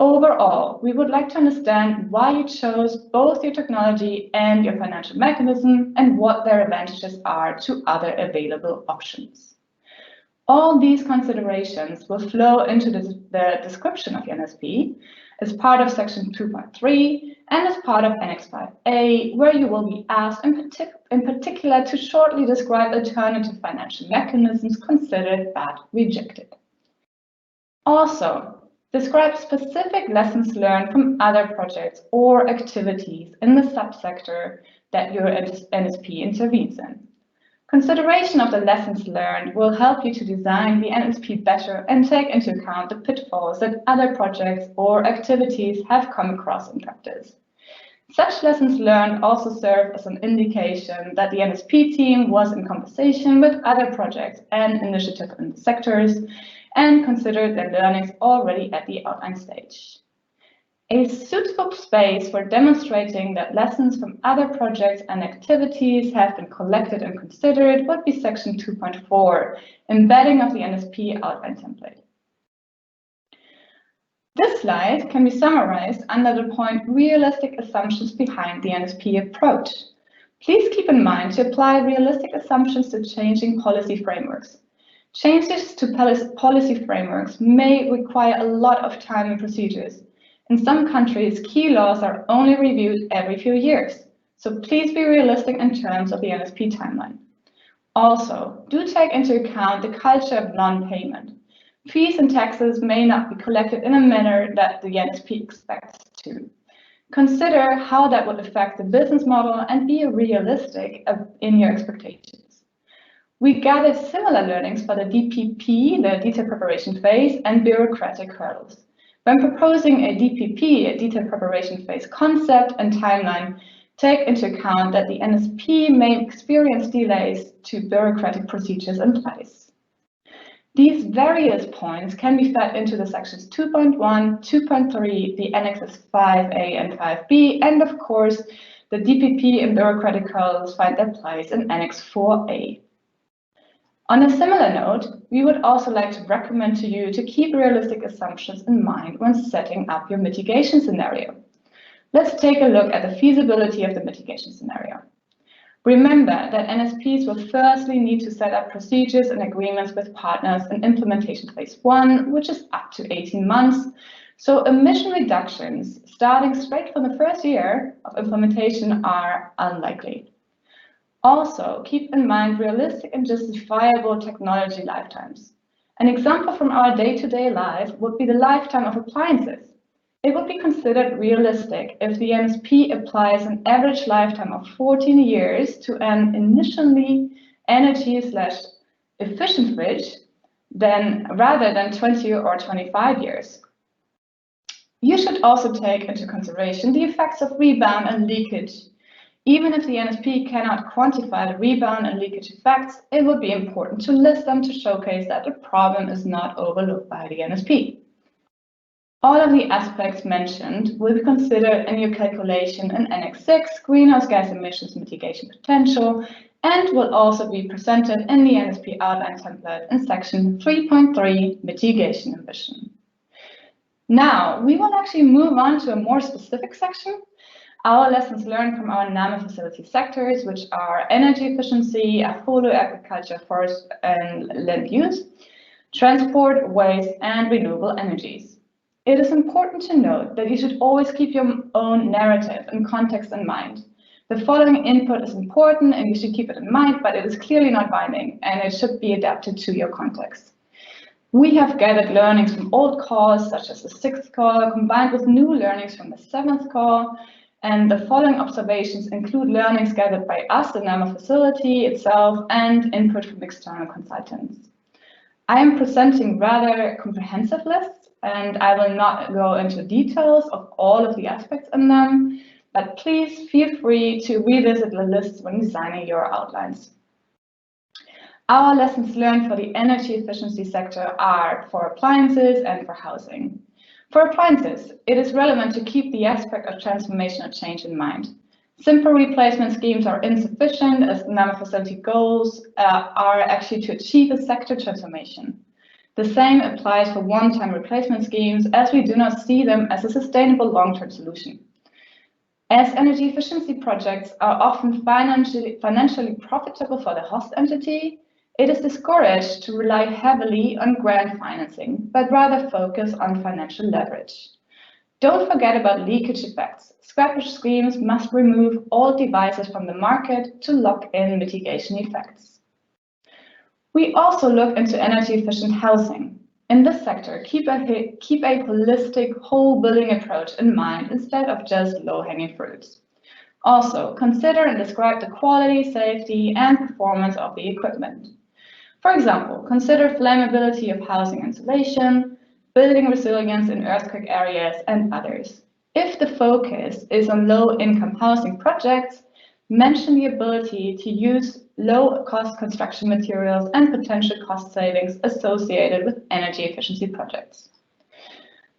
Overall, we would like to understand why you chose both your technology and your financial mechanism and what their advantages are to other available options. All these considerations will flow into the description of the NSP as part of section 2.3 and as part of Annex 5A, where you will be asked in particular to shortly describe alternative financial mechanisms considered but rejected. Also, describe specific lessons learned from other projects or activities in the subsector that your NSP intervenes in. Consideration of the lessons learned will help you to design the NSP better and take into account the pitfalls that other projects or activities have come across in practice. Such lessons learned also serve as an indication that the NSP team was in conversation with other projects and initiatives in the sectors and considered their learnings already at the outline stage. A suitable space for demonstrating that lessons from other projects and activities have been collected and considered would be section 2.4, embedding of the NSP outline template. This slide can be summarized under the point realistic assumptions behind the NSP approach. Please keep in mind to apply realistic assumptions to changing policy frameworks. Changes to policy frameworks may require a lot of time and procedures. In some countries, key laws are only reviewed every few years, so please be realistic in terms of the NSP timeline. Also, do take into account the culture of non-payment. Fees and taxes may not be collected in a manner that the NSP expects to. Consider how that would affect the business model and be realistic in your expectations. We gathered similar learnings for the DPP, the detailed preparation phase, and bureaucratic hurdles. When proposing a DPP, a detailed preparation phase concept and timeline, take into account that the NSP may experience delays to bureaucratic procedures in place. These various points can be fed into the sections 2.1, 2.3, the annexes 5a and 5b, and of course, the DPP and bureaucratic hurdles find their place in Annex 4a. On a similar note, we would also like to recommend to you to keep realistic assumptions in mind when setting up your mitigation scenario. Let's take a look at the feasibility of the mitigation scenario. Remember that NSPs will firstly need to set up procedures and agreements with partners in implementation phase 1, which is up to 18 months. So emission reductions starting straight from the first year of implementation are unlikely. Also, keep in mind realistic and justifiable technology lifetimes. An example from our day-to-day life would be the lifetime of appliances. It would be considered realistic if the NSP applies an average lifetime of 14 years to an initially energy/efficient fridge, rather than 20 or 25 years. You should also take into consideration the effects of rebound and leakage. Even if the NSP cannot quantify the rebound and leakage effects, it would be important to list them to showcase that the problem is not overlooked by the NSP. All of the aspects mentioned will be considered in your calculation in Annex 6, Greenhouse Gas Emissions Mitigation Potential, and will also be presented in the NSP outline template in section 3.3, Mitigation Ambition. Now, we will actually move on to a more specific section, our lessons learned from our NAMA facility sectors, which are energy efficiency, affordable agriculture, forest and land use, transport, waste, and renewable energies. It is important to note that you should always keep your own narrative and context in mind. The following input is important and you should keep it in mind, but it is clearly not binding and it should be adapted to your context. We have gathered learnings from old calls, such as the 6th call, combined with new learnings from the 7th call, and the following observations include learnings gathered by us, the NAMA facility itself, and input from external consultants. I am presenting rather comprehensive lists, and I will not go into details of all of the aspects in them, but please feel free to revisit the lists when designing your outlines. Our lessons learned for the energy efficiency sector are for appliances and for housing. For appliances, it is relevant to keep the aspect of transformational change in mind. Simple replacement schemes are insufficient, as the NAMA facility goals are actually to achieve a sector transformation. The same applies for one-time replacement schemes, as we do not see them as a sustainable long-term solution. As energy efficiency projects are often financially profitable for the host entity, it is discouraged to rely heavily on grant financing, but rather focus on financial leverage. Don't forget about leakage effects. Scrappage schemes must remove all devices from the market to lock in mitigation effects. We also look into energy efficient housing. In this sector, keep a holistic whole building approach in mind instead of just low-hanging fruits. Also, consider and describe the quality, safety, and performance of the equipment. For example, consider flammability of housing insulation, building resilience in earthquake areas, and others. If the focus is on low-income housing projects, mention the ability to use low-cost construction materials and potential cost savings associated with energy efficiency projects.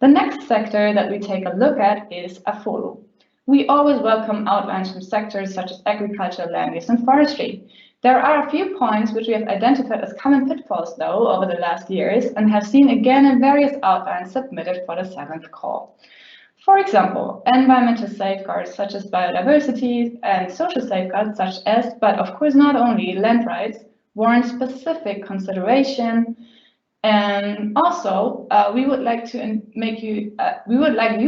The next sector that we take a look at is affordable. We always welcome outlines from sectors such as agriculture, land use, and forestry. There are a few points which we have identified as common pitfalls, though, over the last years and have seen again in various outlines submitted for the 7th call. For example, environmental safeguards such as biodiversity and social safeguards such as, but of course not only, land rights warrant specific consideration. And also, we would like you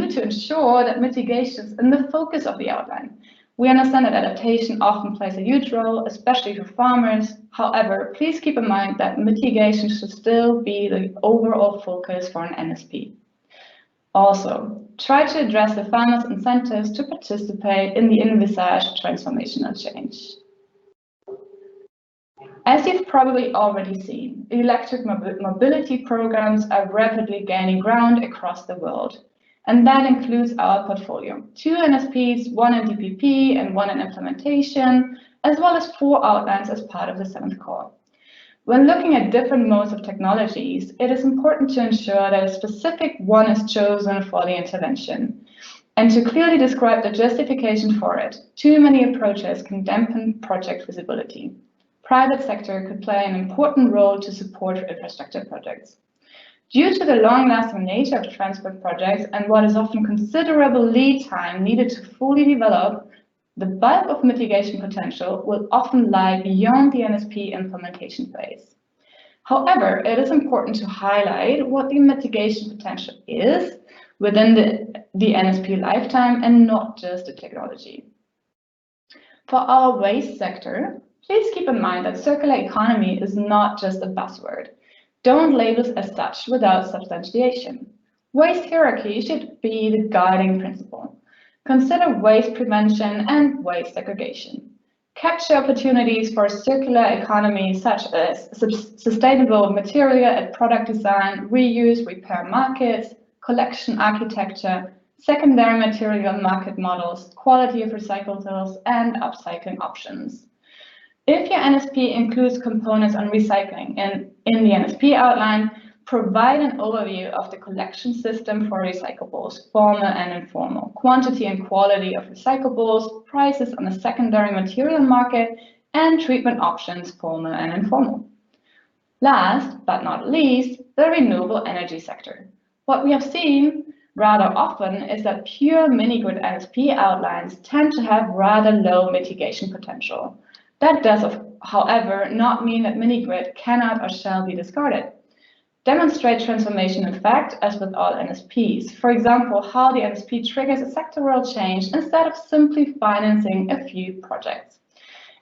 to ensure that mitigation is in the focus of the outline. We understand that adaptation often plays a huge role, especially for farmers. However, please keep in mind that mitigation should still be the overall focus for an NSP. Also, try to address the farmers' incentives to participate in the envisaged transformational change. As you've probably already seen, electric mobility programs are rapidly gaining ground across the world. and that includes our portfolio. 2 NSPs, 1 in DPP and 1 in implementation, as well as 4 outlines as part of the 7th core. When looking at different modes of technologies, it is important to ensure that a specific one is chosen for the intervention, and to clearly describe the justification for it. Too many approaches can dampen project visibility. Private sector could play an important role to support infrastructure projects. Due to the long-lasting nature of transport projects and what is often considerable lead time needed to fully develop, the bulk of mitigation potential will often lie beyond the NSP implementation phase. However, it is important to highlight what the mitigation potential is within the NSP lifetime and not just the technology. For our waste sector, please keep in mind that circular economy is not just a buzzword. Don't label it as such without substantiation. Waste hierarchy should be the guiding principle. Consider waste prevention and waste segregation. Capture opportunities for circular economy such as sustainable material and product design, reuse, repair markets, collection architecture, secondary material market models, quality of recyclables, and upcycling options. If your NSP includes components on recycling in the NSP outline, provide an overview of the collection system for recyclables, formal and informal, quantity and quality of recyclables, prices on the secondary material market, and treatment options, formal and informal. Last but not least, the renewable energy sector. What we have seen rather often is that pure mini-grid NSP outlines tend to have rather low mitigation potential. That does, however, not mean that mini-grid cannot or shall be discarded. Demonstrate transformation in fact, as with all NSPs. For example, how the NSP triggers a sectoral change instead of simply financing a few projects.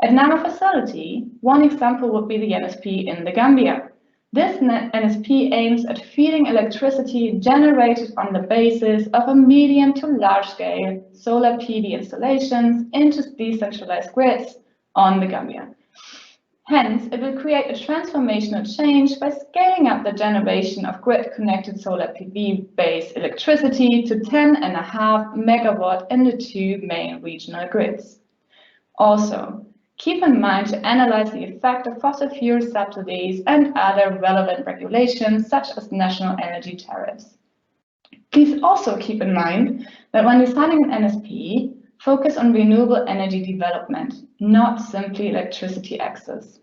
At Nano Facility, one example would be the NSP in the Gambia. This NSP aims at feeding electricity generated on the basis of a medium to large-scale solar PV installations into decentralized grids on the Gambia. Hence, it will create a transformational change by scaling up the generation of grid-connected solar PV-based electricity to 10.5 megawatt in the 2 main regional grids. Also, keep in mind to analyze the effect of fossil fuel subsidies and other relevant regulations, such as national energy tariffs. Please also keep in mind that when designing an NSP, focus on renewable energy development, not simply electricity access.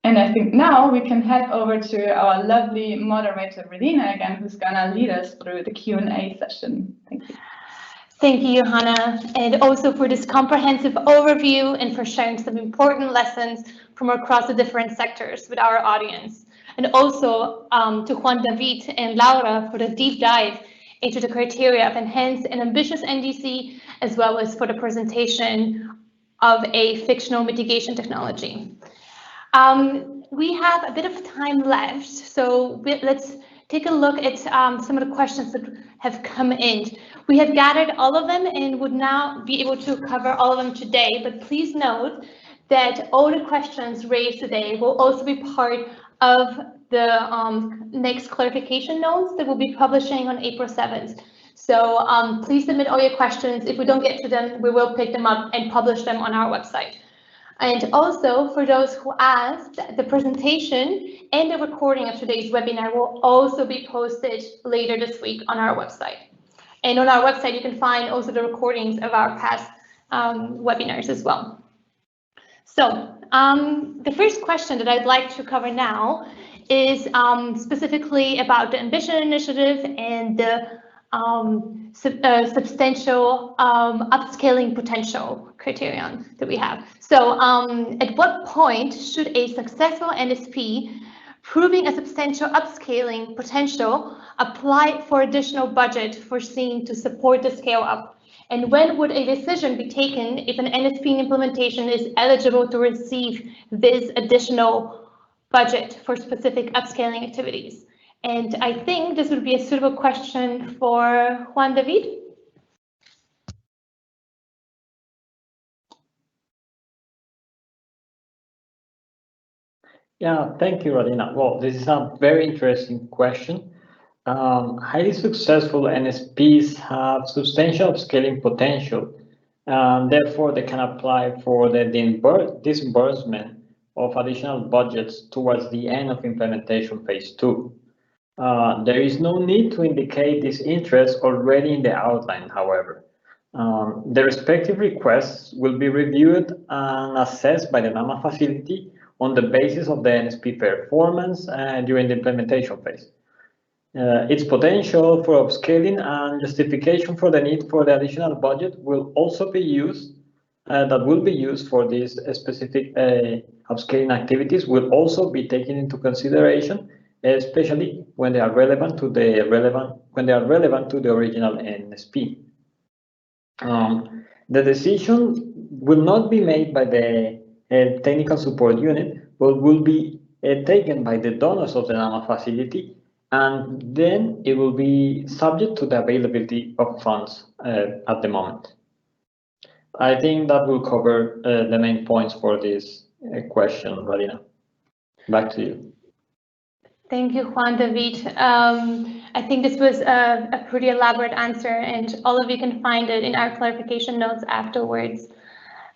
And I think now we can head over to our lovely moderator, Redina, again, who's gonna lead us through the Q&A session. Thank you. Thank you, Johanna, and also for this comprehensive overview and for sharing some important lessons from across the different sectors with our audience. And also to Juan David and Laura for the deep dive into the criteria of enhanced and ambitious NDC, as well as for the presentation of a fictional mitigation technology. We have a bit of time left, so let's take a look at some of the questions that have come in. We have gathered all of them and would now be able to cover all of them today, but please note that all the questions raised today will also be part of the next clarification notes that we'll be publishing on April 7th. So please submit all your questions. If we don't get to them, we will pick them up and publish them on our website. And also, for those who asked, the presentation and the recording of today's webinar will also be posted later this week on our website. And on our website, you can find also the recordings of our past webinars as well. So the first question that I'd like to cover now is specifically about the Ambition Initiative and the substantial upscaling potential criterion that we have. So at what point should a successful NSP proving a substantial upscaling potential apply for additional budget foreseen to support the scale up? And when would a decision be taken if an NSP implementation is eligible to receive this additional budget for specific upscaling activities? And I think this would be a suitable question for Juan David. Yeah, thank you, Radina. Well, this is a very interesting question. Highly successful NSPs have substantial upscaling potential, and therefore they can apply for the disbursement of additional budgets towards the end of implementation phase 2. There is no need to indicate this interest already in the outline, however. The respective requests will be reviewed and assessed by the NAMA facility on the basis of the NSP performance during the implementation phase. Its potential for upscaling and justification for the need for the additional budget will also be used, that will be used for these specific upscaling activities will also be taken into consideration, especially when they are relevant to the original NSP. The decision will not be made by the technical support unit, but will be taken by the donors of the NAMA facility, and then it will be subject to the availability of funds at the moment. I think that will cover the main points for this question, Radina. Back to you. Thank you, Juan David. I think this was a pretty elaborate answer, and all of you can find it in our clarification notes afterwards.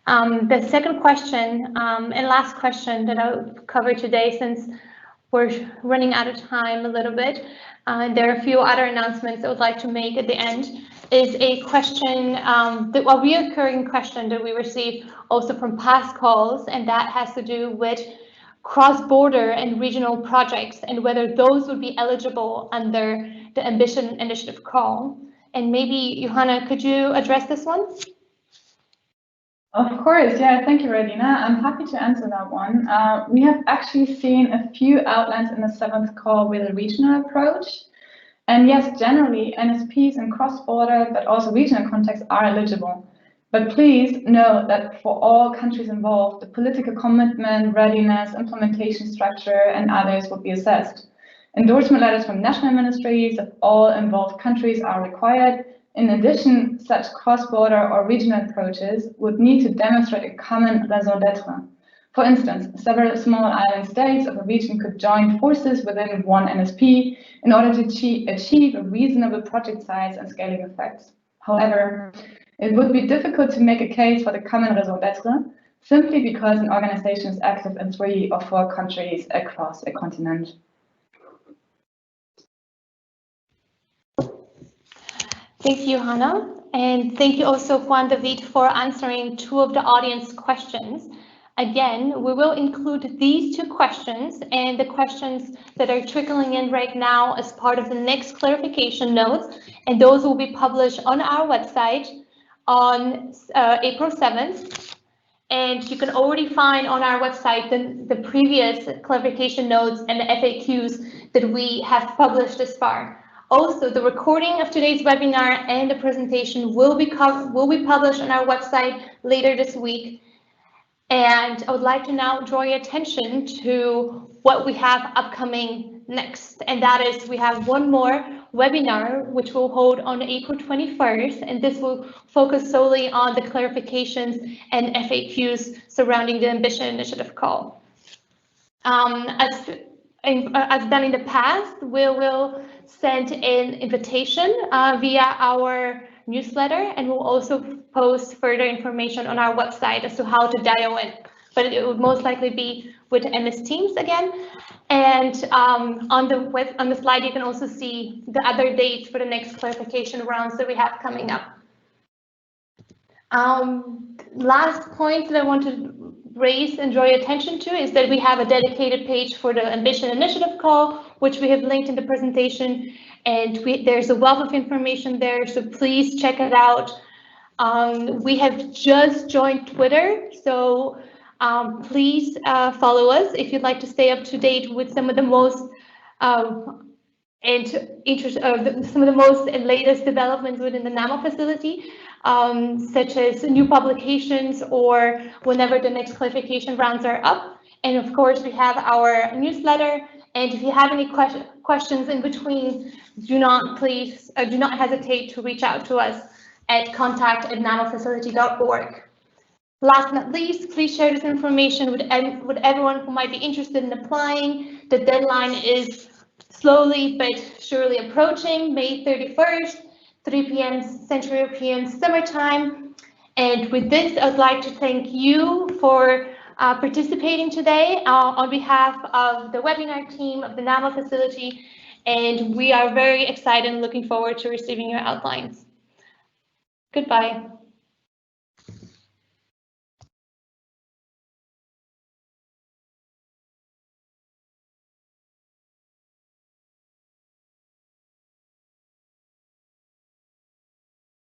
The second question and last question that I'll cover today, since we're running out of time a little bit, there are a few other announcements I would like to make at the end, is a question, a reoccurring question that we received also from past calls, and that has to do with cross-border and regional projects and whether those would be eligible under the Ambition Initiative call. And maybe, Johanna, could you address this one? Of course, yeah, thank you, Radina. I'm happy to answer that one. We have actually seen a few outlines in the 7th call with a regional approach. And yes, generally, NSPs in cross-border, but also regional contexts are eligible. But please know that for all countries involved, the political commitment, readiness, implementation structure, and others will be assessed. Endorsement letters from national ministries of all involved countries are required. In addition, such cross-border or regional approaches would need to demonstrate a common raison d'etre. For instance, several small island states of a region could join forces within one NSP in order to achieve a reasonable project size and scaling effects. However, it would be difficult to make a case for the common raison d'etre simply because an organization is active in 3 or 4 countries across a continent. Thank you, Johanna. And thank you also, Juan David, for answering 2 of the audience questions. Again, we will include these 2 questions and the questions that are trickling in right now as part of the next clarification notes, and those will be published on our website on April 7th. And you can already find on our website the previous clarification notes and the FAQs that we have published thus far. Also, the recording of today's webinar and the presentation will be published on our website later this week. And I would like to now draw your attention to what we have upcoming next. And that is, we have one more webinar, which we'll hold on April 21st. And this will focus solely on the clarifications and FAQs surrounding the Ambition Initiative call. As done in the past, we will send an invitation via our newsletter, and we'll also post further information on our website as to how to dial in. But it would most likely be with MS Teams again. And on the slide, you can also see the other dates for the next clarification rounds that we have coming up. Last point that I want to raise and draw your attention to is that we have a dedicated page for the Ambition Initiative call, which we have linked in the presentation, and there's a wealth of information there, so please check it out. We have just joined Twitter, so please follow us if you'd like to stay up to date with some of the most latest developments within the NAMA facility. Such as new publications or whenever the next clarification rounds are up. And of course, we have our newsletter. And if you have any questions in between, do not hesitate to reach out to us at contact@namafacility.org. Last but not least, please share this information with everyone who might be interested in applying. The deadline is slowly but surely approaching May 31st, 3 p.m. Central European Summertime. And with this, I would like to thank you for participating today on behalf of the webinar team of the NAMO facility. And we are very excited and looking forward to receiving your outlines. Goodbye.